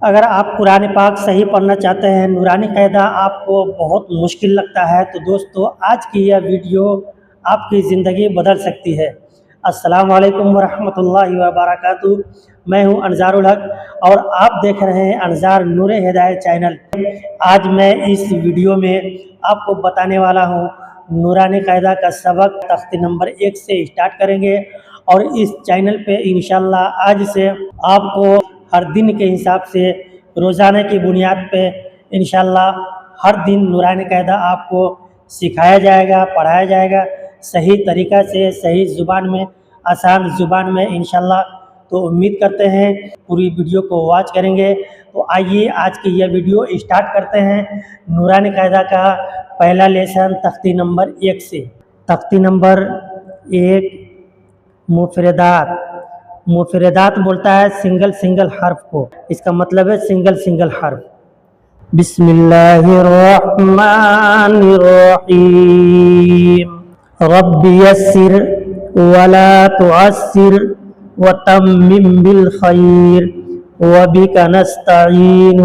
اگر آپ قرآن پاک صحیح پڑھنا چاہتے ہیں، نورانی قاعدہ آپ کو بہت مشکل لگتا ہے، تو دوستو آج کی یہ ویڈیو آپ کی زندگی بدل سکتی ہے۔ السلام علیکم ورحمۃ اللہ وبرکاتہ، میں ہوں انظار الحق اور آپ دیکھ رہے ہیں انظار نور ہدایت چینل۔ آج میں اس ویڈیو میں آپ کو بتانے والا ہوں نورانی قاعدہ کا سبق تختی نمبر 1 سے اسٹارٹ کریں گے، اور اس چینل پہ انشاءاللہ آج سے آپ کو ہر دن کے حساب سے روزانہ کی بنیاد پہ انشاءاللہ ہر دن نورانی قاعدہ آپ کو سکھایا جائے گا، پڑھایا جائے گا صحیح طریقہ سے، صحیح زبان میں، آسان زبان میں انشاءاللہ۔ تو امید کرتے ہیں پوری ویڈیو کو واچ کریں گے۔ تو آئیے آج کی یہ ویڈیو اسٹارٹ کرتے ہیں نورانی قاعدہ کا پہلا لیسن تختی نمبر 1 سے۔ تختی نمبر 1 مفردات۔ مفردات بولتا ہے سنگل حرف کو، اس کا مطلب ہے سنگل حرف۔ بسم اللہ الرحمن الرحیم، رب یسر ولا تعسر وتمم بالخیر وبک نستعین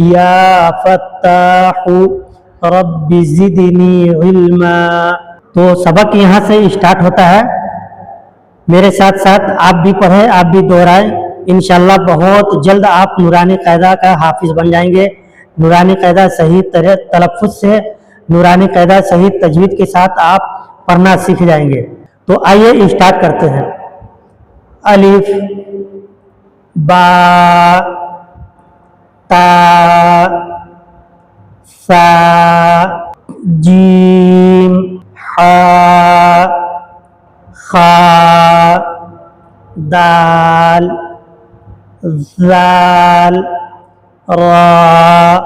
یا فتاح رب زدنی علما۔ تو سبق یہاں سے اسٹارٹ ہوتا ہے، میرے ساتھ ساتھ آپ بھی پڑھیں، آپ بھی دہرائیں، انشاءاللہ بہت جلد آپ نورانی قاعدہ کا حافظ بن جائیں گے۔ نورانی قاعدہ صحیح تلفظ سے، نورانی قاعدہ صحیح تجوید کے ساتھ آپ پڑھنا سیکھ جائیں گے۔ تو آئیے اسٹارٹ کرتے ہیں۔ الف با تا سا جیم حا خا دال ذال را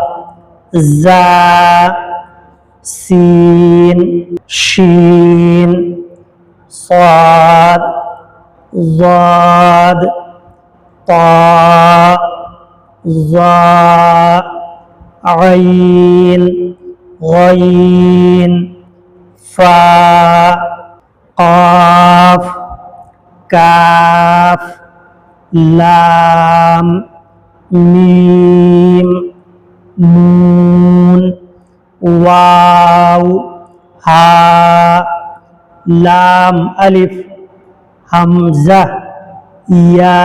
زا سین شین صاد ضاد طا ظا عین غین فا قاف کاف لام میم نون واو ہا لام الف حمزہ یا۔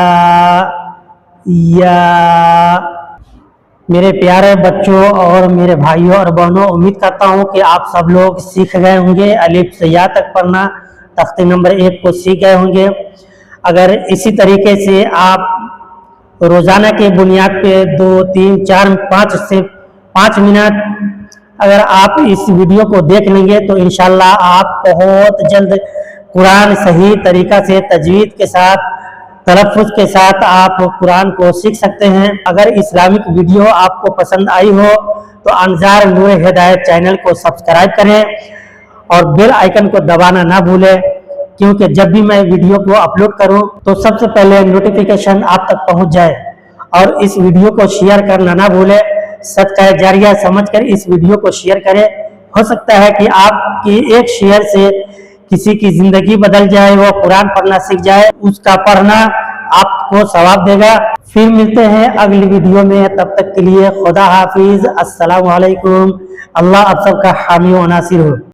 میرے پیارے بچوں اور میرے بھائیوں اور بہنوں، امید کرتا ہوں کہ آپ سب لوگ سیکھ گئے ہوں گے الف سے یا تک پڑھنا، تختی نمبر 1 کو سیکھ گئے ہوں گے۔ اگر اسی طریقے سے آپ روزانہ کے بنیاد پہ 2 3 4 5 سے 5 منٹ اگر آپ اس ویڈیو کو دیکھ لیں گے تو انشاءاللہ آپ بہت جلد قرآن صحیح طریقہ سے تجوید کے ساتھ، تلفظ کے ساتھ آپ قرآن کو سیکھ سکتے ہیں۔ اگر اسلامک ویڈیو آپ کو پسند آئی ہو تو انظار نور ہدایت چینل کو سبسکرائب کریں اور بیل آئیکن کو دبانا نہ بھولیں، کیونکہ جب بھی میں ویڈیو کو اپلوڈ کروں تو سب سے پہلے نوٹیفیکیشن آپ تک پہنچ جائے۔ اور اس ویڈیو کو شیئر کرنا نہ بھولیں، صدقہ جاریہ سمجھ کر اس ویڈیو کو شیئر کریں۔ ہو سکتا ہے کہ آپ کی ایک شیئر سے کسی کی زندگی بدل جائے، وہ قرآن پڑھنا سیکھ جائے، اس کا پڑھنا آپ کو ثواب دے گا۔ پھر ملتے ہیں اگلی ویڈیو میں، تب تک کے لیے خدا حافظ، السلام علیکم۔ اللہ آپ سب کا حامی و ناصر ہو۔